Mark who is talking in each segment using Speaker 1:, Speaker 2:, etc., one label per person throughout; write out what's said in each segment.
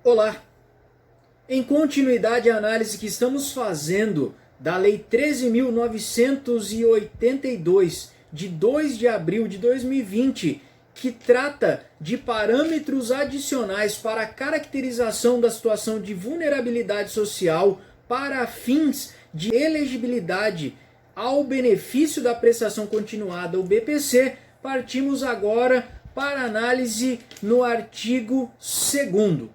Speaker 1: Olá! Em continuidade à análise que estamos fazendo da Lei 13.982, de 2 de abril de 2020, que trata de parâmetros adicionais para a caracterização da situação de vulnerabilidade social para fins de elegibilidade ao benefício da prestação continuada, o BPC, partimos agora para análise no artigo 2º.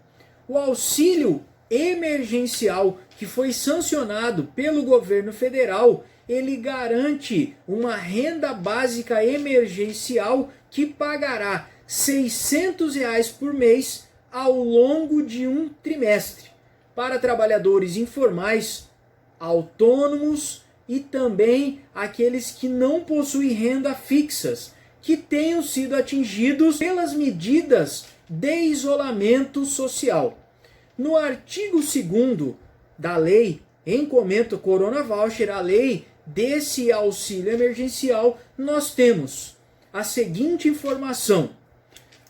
Speaker 1: O auxílio emergencial que foi sancionado pelo governo federal, ele garante uma renda básica emergencial que pagará R$ 600 por mês ao longo de um trimestre para trabalhadores informais, autônomos e também aqueles que não possuem renda fixas, que tenham sido atingidos pelas medidas de isolamento social. No artigo 2º da lei, em comento Corona Voucher, a lei desse auxílio emergencial, nós temos a seguinte informação: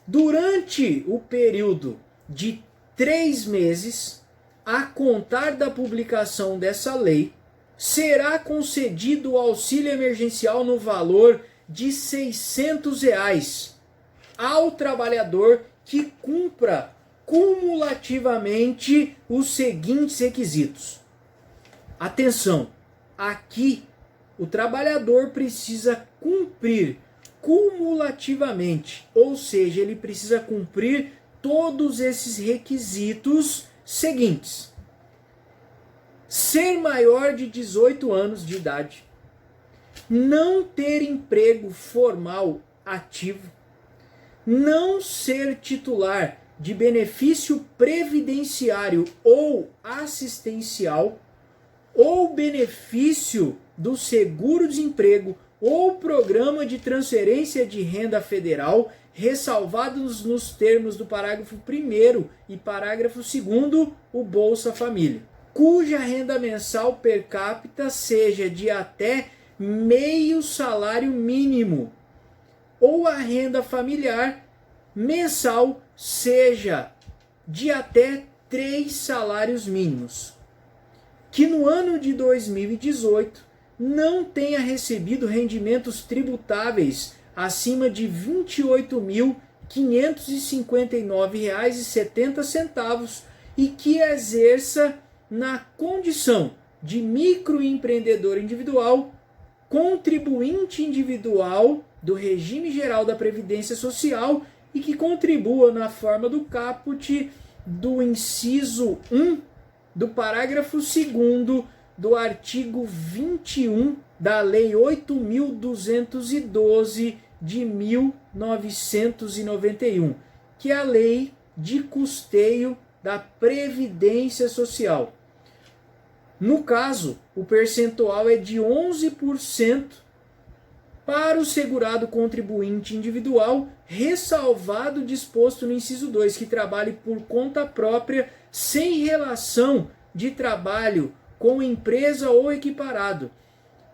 Speaker 1: durante o período de 3 meses, a contar da publicação dessa lei, será concedido o auxílio emergencial no valor de R$ 600 ao trabalhador que cumpra cumulativamente os seguintes requisitos. Atenção, aqui o trabalhador precisa cumprir cumulativamente, ou seja, ele precisa cumprir todos esses requisitos seguintes: ser maior de 18 anos de idade, não ter emprego formal ativo, não ser titular de benefício previdenciário ou assistencial, ou benefício do seguro-desemprego ou programa de transferência de renda federal, ressalvados nos termos do parágrafo 1º e parágrafo 2º, o Bolsa Família, cuja renda mensal per capita seja de até meio salário mínimo, ou a renda familiar mensal seja de até 3 salários mínimos, que no ano de 2018 não tenha recebido rendimentos tributáveis acima de R$ 28.559,70 e que exerça na condição de microempreendedor individual, contribuinte individual do regime geral da Previdência Social e que contribua na forma do caput do inciso 1 do parágrafo 2º do artigo 21 da Lei 8.212 de 1991, que é a Lei de Custeio da Previdência Social. No caso, o percentual é de 11% para o segurado contribuinte individual, ressalvado o disposto no inciso 2, que trabalhe por conta própria, sem relação de trabalho com empresa ou equiparado,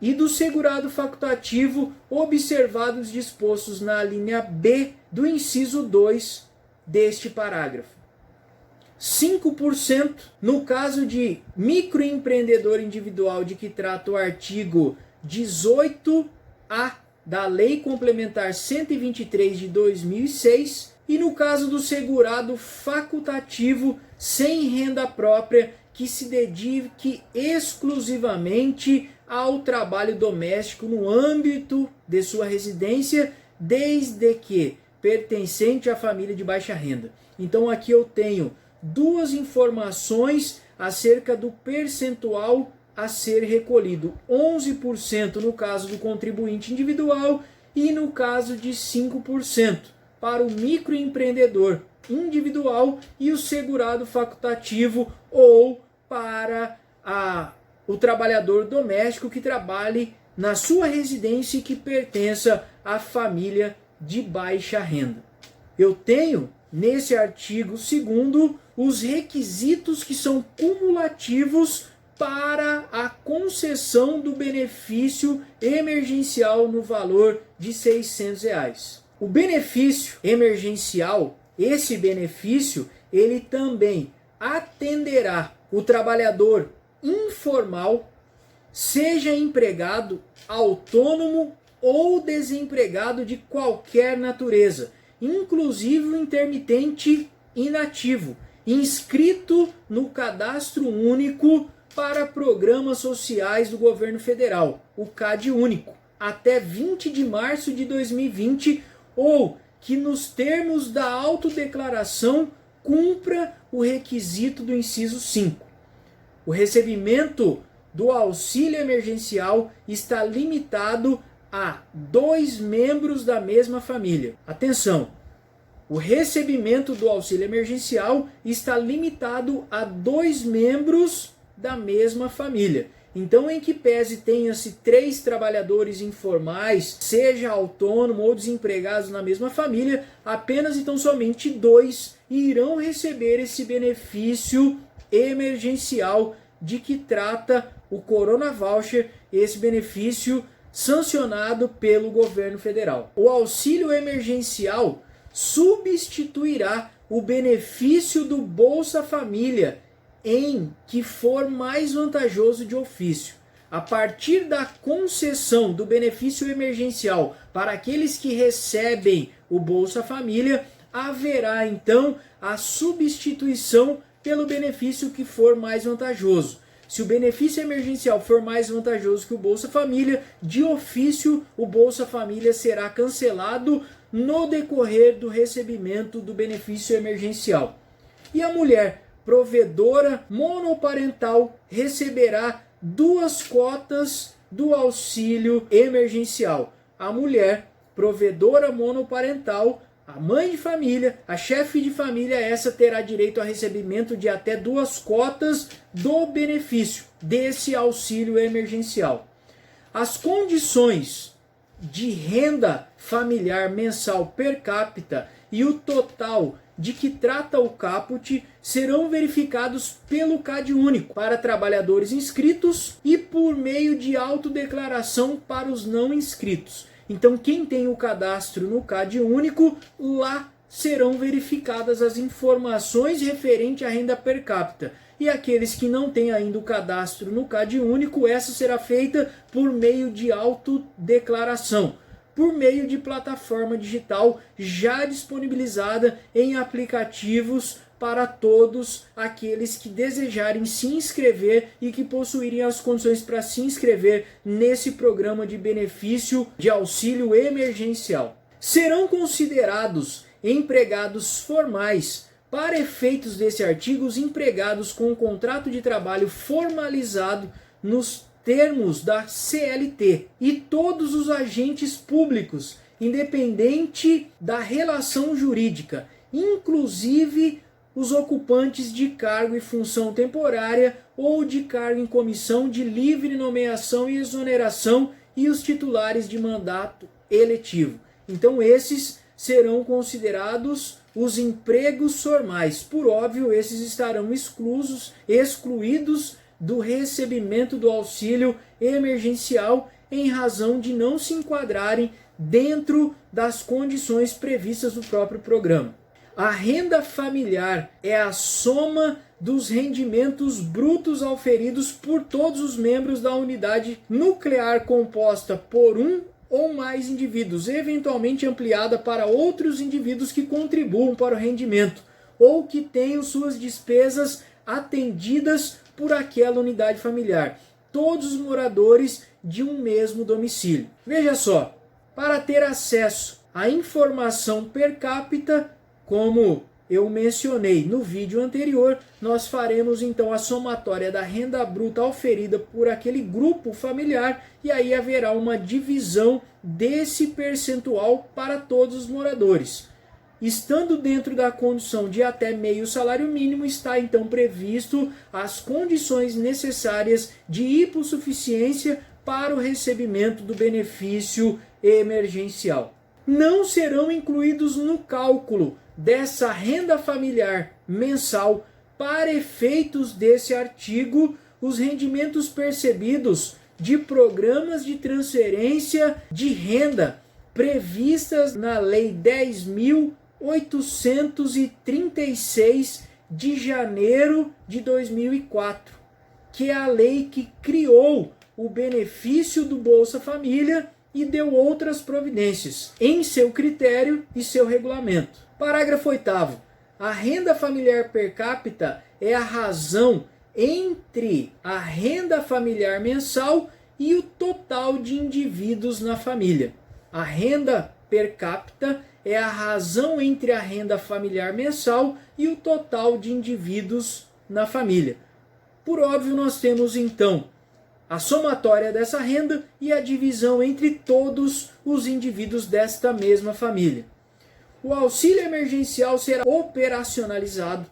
Speaker 1: e do segurado facultativo, observados dispostos na linha B do inciso 2 deste parágrafo. 5% no caso de microempreendedor individual, de que trata o artigo 18A da Lei Complementar 123 de 2006, e no caso do segurado facultativo sem renda própria, que se dedique exclusivamente ao trabalho doméstico no âmbito de sua residência, desde que pertencente à família de baixa renda. Então aqui eu tenho duas informações acerca do percentual a ser recolhido: 11% no caso do contribuinte individual e no caso de 5% para o microempreendedor individual e o segurado facultativo, ou para o trabalhador doméstico que trabalhe na sua residência e que pertença à família de baixa renda. Eu tenho nesse artigo 2º os requisitos que são cumulativos para a concessão do benefício emergencial no valor de R$ 600. O benefício emergencial, esse benefício, ele também atenderá o trabalhador informal, seja empregado, autônomo ou desempregado de qualquer natureza, inclusive o intermitente inativo, inscrito no Cadastro Único para Programas Sociais do Governo Federal, o CadÚnico, até 20 de março de 2020, ou que nos termos da autodeclaração cumpra o requisito do inciso 5. O recebimento do auxílio emergencial está limitado a 2 membros da mesma família. Atenção! O recebimento do auxílio emergencial está limitado a 2 membros da mesma família. Então, em que pese tenha-se 3 trabalhadores informais, seja autônomo ou desempregados na mesma família, apenas então somente 2 irão receber esse benefício emergencial de que trata o Corona Voucher, esse benefício sancionado pelo governo federal. O auxílio emergencial substituirá o benefício do Bolsa Família em que for mais vantajoso de ofício. A partir da concessão do benefício emergencial para aqueles que recebem o Bolsa Família, haverá então a substituição pelo benefício que for mais vantajoso. Se o benefício emergencial for mais vantajoso que o Bolsa Família, de ofício o Bolsa Família será cancelado no decorrer do recebimento do benefício emergencial. E a mulher provedora monoparental receberá 2 cotas do auxílio emergencial. A mulher provedora monoparental, a mãe de família, a chefe de família, essa terá direito a recebimento de até 2 cotas do benefício desse auxílio emergencial. As condições de renda familiar mensal per capita e o total de que trata o caput serão verificados pelo CadÚnico para trabalhadores inscritos e por meio de autodeclaração para os não inscritos. Então, quem tem o cadastro no CadÚnico, lá serão verificadas as informações referentes à renda per capita. E aqueles que não têm ainda o cadastro no CadÚnico, essa será feita por meio de autodeclaração, por meio de plataforma digital já disponibilizada em aplicativos para todos aqueles que desejarem se inscrever e que possuírem as condições para se inscrever nesse programa de benefício de auxílio emergencial. Serão considerados empregados formais, para efeitos desse artigo, os empregados com contrato de trabalho formalizado nos termos da CLT e todos os agentes públicos, independente da relação jurídica, inclusive os ocupantes de cargo e função temporária ou de cargo em comissão de livre nomeação e exoneração e os titulares de mandato eletivo. Então esses serão considerados os empregos formais. Por óbvio, esses estarão excluídos do recebimento do auxílio emergencial em razão de não se enquadrarem dentro das condições previstas no próprio programa. A renda familiar é a soma dos rendimentos brutos auferidos por todos os membros da unidade nuclear composta por um ou mais indivíduos, eventualmente ampliada para outros indivíduos que contribuam para o rendimento ou que tenham suas despesas atendidas por aquela unidade familiar, todos os moradores de um mesmo domicílio. Veja só, para ter acesso à informação per capita, como eu mencionei no vídeo anterior, nós faremos então a somatória da renda bruta oferida por aquele grupo familiar e aí haverá uma divisão desse percentual para todos os moradores. Estando dentro da condição de até meio salário mínimo, está então previsto as condições necessárias de hipossuficiência para o recebimento do benefício emergencial. Não serão incluídos no cálculo dessa renda familiar mensal, para efeitos desse artigo, os rendimentos percebidos de programas de transferência de renda previstas na Lei 10.836 de janeiro de 2004, que é a lei que criou o benefício do Bolsa Família e deu outras providências em seu critério e seu regulamento. Parágrafo 8º. A renda familiar per capita é a razão entre a renda familiar mensal e o total de indivíduos na família. A renda per capita é a razão entre a renda familiar mensal e o total de indivíduos na família. Por óbvio, nós temos então a somatória dessa renda e a divisão entre todos os indivíduos desta mesma família. O auxílio emergencial será operacionalizado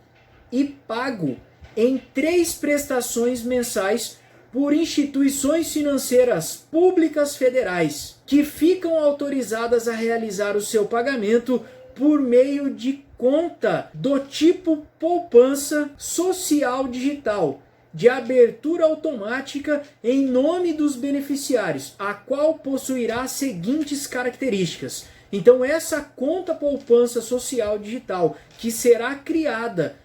Speaker 1: e pago em 3 prestações mensais por instituições financeiras públicas federais, que ficam autorizadas a realizar o seu pagamento por meio de conta do tipo poupança social digital, de abertura automática em nome dos beneficiários, a qual possuirá as seguintes características. Então, essa conta poupança social digital, que será criada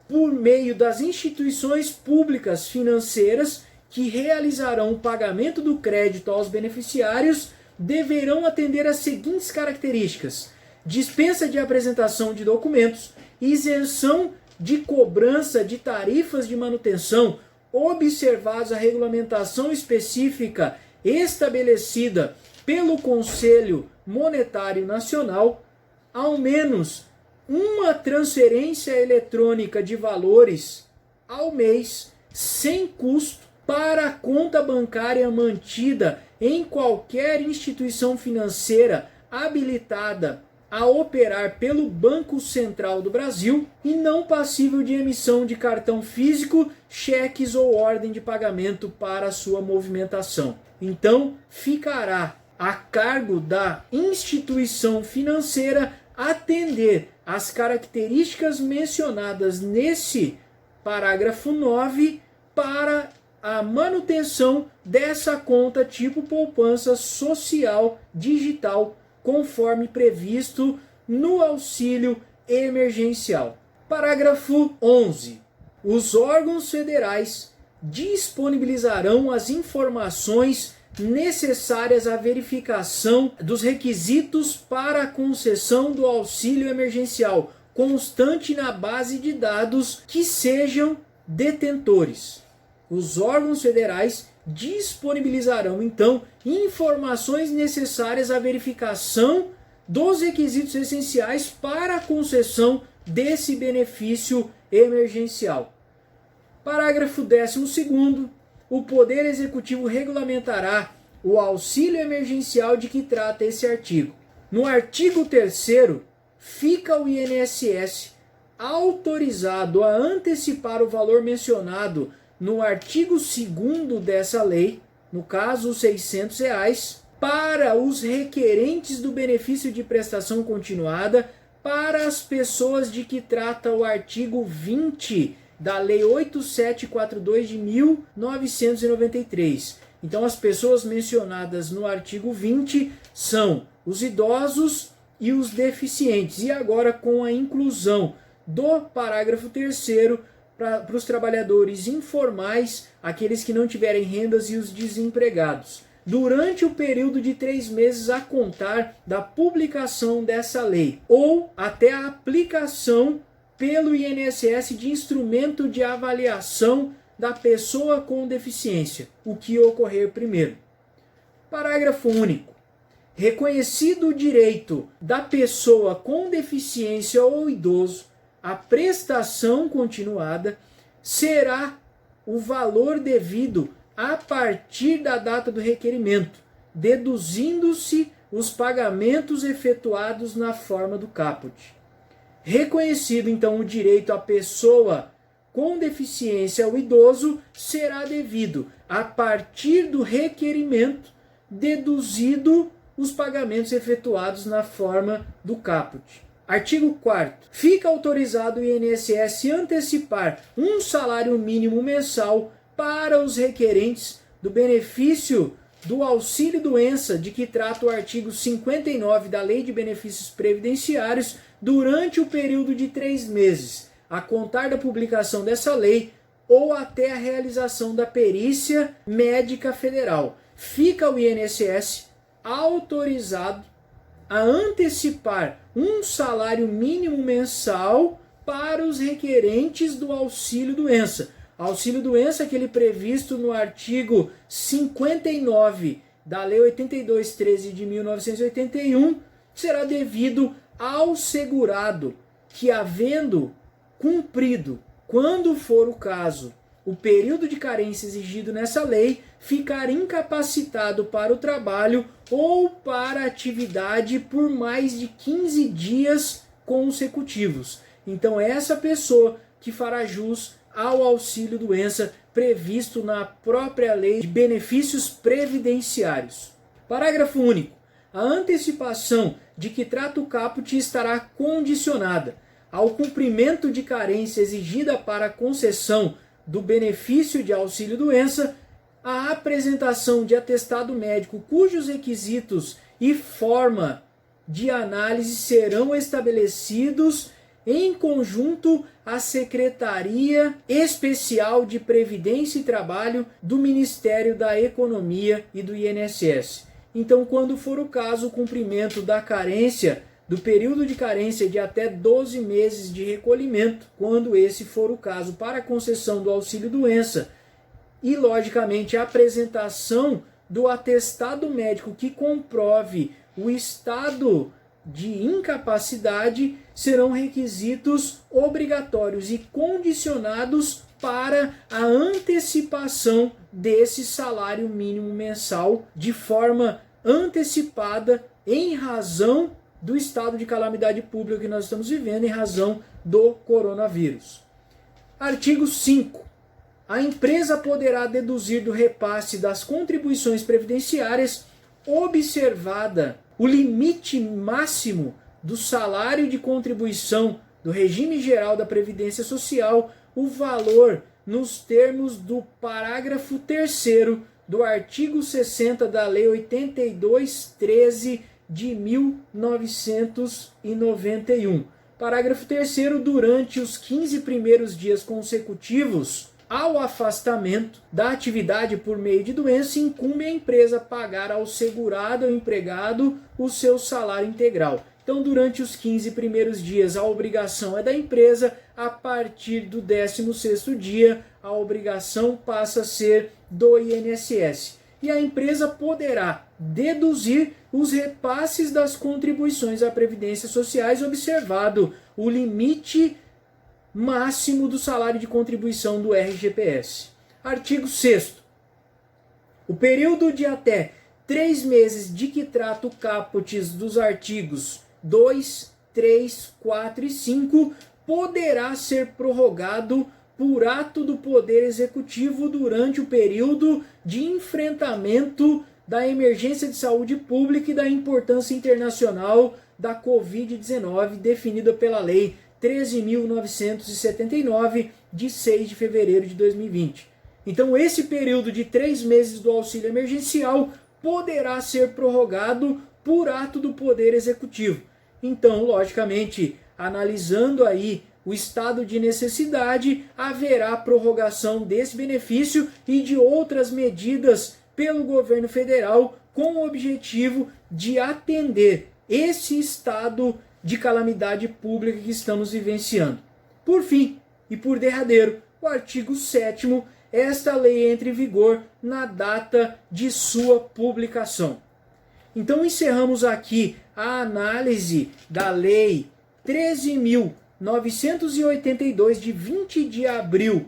Speaker 1: por meio das instituições públicas financeiras que realizarão o pagamento do crédito aos beneficiários, deverão atender às seguintes características: dispensa de apresentação de documentos, isenção de cobrança de tarifas de manutenção, observados a regulamentação específica estabelecida pelo Conselho Monetário Nacional, ao menos uma transferência eletrônica de valores ao mês, sem custo, para a conta bancária mantida em qualquer instituição financeira habilitada a operar pelo Banco Central do Brasil e não passível de emissão de cartão físico, cheques ou ordem de pagamento para sua movimentação. Então, ficará a cargo da instituição financeira atender às características mencionadas nesse parágrafo 9 para a manutenção dessa conta tipo poupança social digital, conforme previsto no auxílio emergencial. Parágrafo 11. Os órgãos federais disponibilizarão as informações necessárias à verificação dos requisitos para a concessão do auxílio emergencial, constante na base de dados que sejam detentores. Os órgãos federais disponibilizarão, então, informações necessárias à verificação dos requisitos essenciais para a concessão desse benefício emergencial. Parágrafo 12º. O Poder Executivo regulamentará o auxílio emergencial de que trata esse artigo. No artigo 3º, fica o INSS autorizado a antecipar o valor mencionado no artigo 2º dessa lei, no caso os R$600, para os requerentes do benefício de prestação continuada, para as pessoas de que trata o artigo 20 da Lei 8742 de 1993. Então, as pessoas mencionadas no artigo 20 são os idosos e os deficientes. E agora, com a inclusão do parágrafo 3º, para os trabalhadores informais, aqueles que não tiverem rendas e os desempregados, durante o período de 3 meses a contar da publicação dessa lei, ou até a aplicação pelo INSS de instrumento de avaliação da pessoa com deficiência, o que ocorrer primeiro. Parágrafo único. Reconhecido o direito da pessoa com deficiência ou idoso, a prestação continuada será o valor devido a partir da data do requerimento, deduzindo-se os pagamentos efetuados na forma do caput. Reconhecido, então, o direito à pessoa com deficiência ao idoso, será devido, a partir do requerimento, deduzido os pagamentos efetuados na forma do caput. Artigo 4º. Fica autorizado o INSS antecipar um salário mínimo mensal para os requerentes do benefício do auxílio-doença de que trata o artigo 59 da Lei de Benefícios Previdenciários durante o período de 3 meses, a contar da publicação dessa lei ou até a realização da perícia médica federal. Fica o INSS autorizado a antecipar um salário mínimo mensal para os requerentes do auxílio-doença. Auxílio-doença, aquele previsto no artigo 59 da Lei 8213 de 1981, será devido ao segurado que, havendo cumprido, quando for o caso, o período de carência exigido nessa lei, ficar incapacitado para o trabalho ou para atividade por mais de 15 dias consecutivos. Então essa pessoa que fará jus ao auxílio-doença previsto na própria Lei de Benefícios Previdenciários. Parágrafo único. A antecipação de que trata o caput estará condicionada ao cumprimento de carência exigida para a concessão do benefício de auxílio-doença, a apresentação de atestado médico cujos requisitos e forma de análise serão estabelecidos em conjunto à Secretaria Especial de Previdência e Trabalho do Ministério da Economia e do INSS. Então, quando for o caso, o cumprimento da carência, do período de carência de até 12 meses de recolhimento, quando esse for o caso para a concessão do auxílio-doença, e, logicamente, a apresentação do atestado médico que comprove o estado de incapacidade, serão requisitos obrigatórios e condicionados para a antecipação desse salário mínimo mensal de forma antecipada em razão do estado de calamidade pública que nós estamos vivendo, em razão do coronavírus. Artigo 5. A empresa poderá deduzir do repasse das contribuições previdenciárias, observada o limite máximo do salário de contribuição do regime geral da Previdência Social, o valor nos termos do parágrafo 3º do artigo 60 da Lei 8213 de 1991. Parágrafo 3º, durante os 15 primeiros dias consecutivos ao afastamento da atividade por meio de doença, incumbe à empresa pagar ao segurado ou empregado o seu salário integral. Então, durante os 15 primeiros dias, a obrigação é da empresa. A partir do 16º dia, a obrigação passa a ser do INSS. E a empresa poderá deduzir os repasses das contribuições à Previdência Sociais, observado o limite máximo do salário de contribuição do RGPS. Artigo 6º. O período de até 3 meses de que trata o caput dos artigos 2, 3, 4 e 5 poderá ser prorrogado por ato do Poder Executivo durante o período de enfrentamento da emergência de saúde pública e da importância internacional da Covid-19, definida pela Lei 13.979, de 6 de fevereiro de 2020. Então, esse período de 3 meses do auxílio emergencial poderá ser prorrogado por ato do Poder Executivo. Então, logicamente, analisando aí o estado de necessidade, haverá prorrogação desse benefício e de outras medidas pelo governo federal com o objetivo de atender esse estado de calamidade pública que estamos vivenciando. Por fim, e por derradeiro, o artigo 7º, esta lei entra em vigor na data de sua publicação. Então encerramos aqui a análise da Lei 13.982, de 20 de abril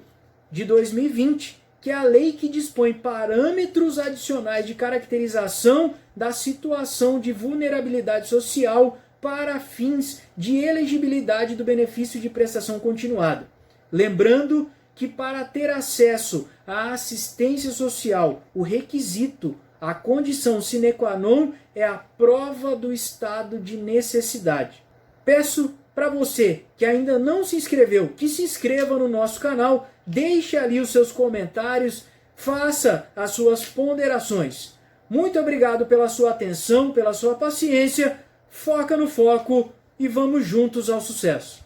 Speaker 1: de 2020, que é a lei que dispõe parâmetros adicionais de caracterização da situação de vulnerabilidade social para fins de elegibilidade do benefício de prestação continuada. Lembrando que para ter acesso à assistência social, o requisito, a condição sine qua non é a prova do estado de necessidade. Peço para você que ainda não se inscreveu, que se inscreva no nosso canal, deixe ali os seus comentários, faça as suas ponderações. Muito obrigado pela sua atenção, pela sua paciência. Foca no foco e vamos juntos ao sucesso.